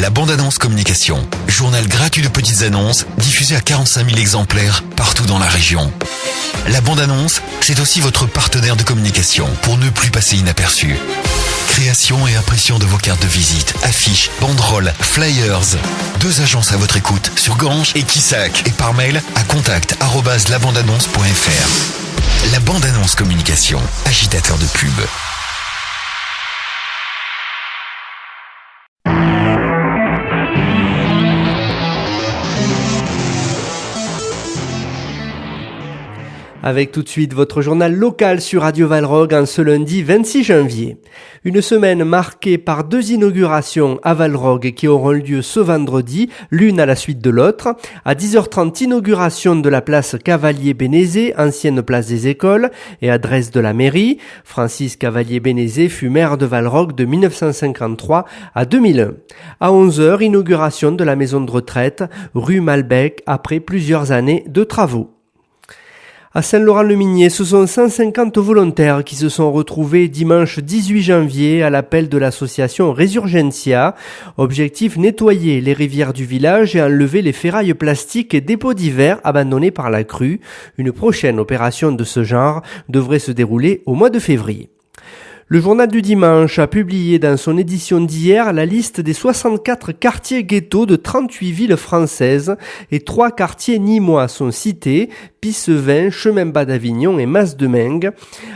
La bande-annonce communication. Journal gratuit de petites annonces diffusé à 45 000 exemplaires partout dans la région. La bande-annonce, c'est aussi votre partenaire de communication pour ne plus passer inaperçu. Création et impression de vos cartes de visite, affiches, banderoles, flyers. 2 agences à votre écoute sur Ganges et Quissac et par mail à contact@labandeannonce.fr. La bande-annonce communication, agitateur de pub. Avec tout de suite votre journal local sur Radio Valrog en ce lundi 26 janvier. Une semaine marquée par 2 inaugurations à Valrog qui auront lieu ce vendredi, l'une à la suite de l'autre. À 10h30, inauguration de la place Cavalier-Bénézé, ancienne place des écoles et adresse de la mairie. Francis Cavalier-Bénézé fut maire de Valrog de 1953 à 2001. À 11h, inauguration de la maison de retraite, rue Malbec, après plusieurs années de travaux. À Saint-Laurent-le-Minier, ce sont 150 volontaires qui se sont retrouvés dimanche 18 janvier à l'appel de l'association Resurgentia. Objectif, nettoyer les rivières du village et enlever les ferrailles plastiques et dépôts divers abandonnés par la crue. Une prochaine opération de ce genre devrait se dérouler au mois de février. Le journal du dimanche a publié dans son édition d'hier la liste des 64 quartiers ghettos de 38 villes françaises et 3 quartiers nîmois sont cités, Pissevin, Chemin Bas d'Avignon et Mas-de-Mengue.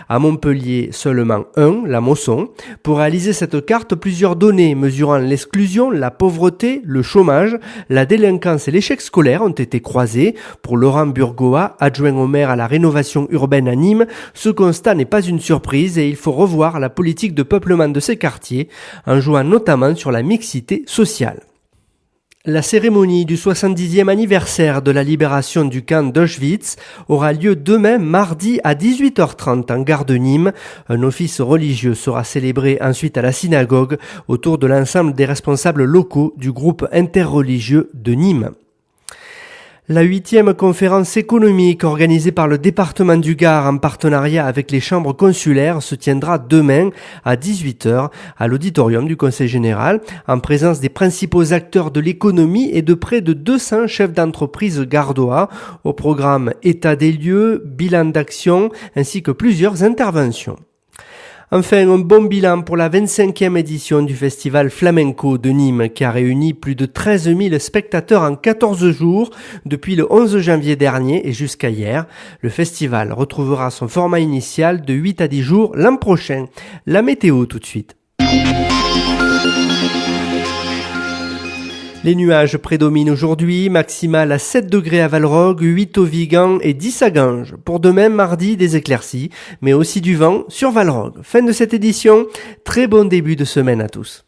À Montpellier, seulement 1, la Mosson. Pour réaliser cette carte, plusieurs données mesurant l'exclusion, la pauvreté, le chômage, la délinquance et l'échec scolaire ont été croisées. Pour Laurent Burgoa, adjoint au maire à la rénovation urbaine à Nîmes, ce constat n'est pas une surprise et il faut revoir la politique de peuplement de ces quartiers, en jouant notamment sur la mixité sociale. La cérémonie du 70e anniversaire de la libération du camp d'Auschwitz aura lieu demain mardi à 18h30 en gare de Nîmes. Un office religieux sera célébré ensuite à la synagogue autour de l'ensemble des responsables locaux du groupe interreligieux de Nîmes. La 8e conférence économique organisée par le département du Gard en partenariat avec les chambres consulaires se tiendra demain à 18h à l'auditorium du Conseil général en présence des principaux acteurs de l'économie et de près de 200 chefs d'entreprise gardois. Au programme état des lieux, bilan d'action ainsi que plusieurs interventions. Enfin, un bon bilan pour la 25e édition du Festival Flamenco de Nîmes qui a réuni plus de 13 000 spectateurs en 14 jours depuis le 11 janvier dernier et jusqu'à hier. Le festival retrouvera son format initial de 8 à 10 jours l'an prochain. La météo tout de suite. Les nuages prédominent aujourd'hui, maximale à 7 degrés à Valrog, 8 au Vigan et 10 à Ganges. Pour demain, mardi, des éclaircies, mais aussi du vent sur Valrog. Fin de cette édition, très bon début de semaine à tous.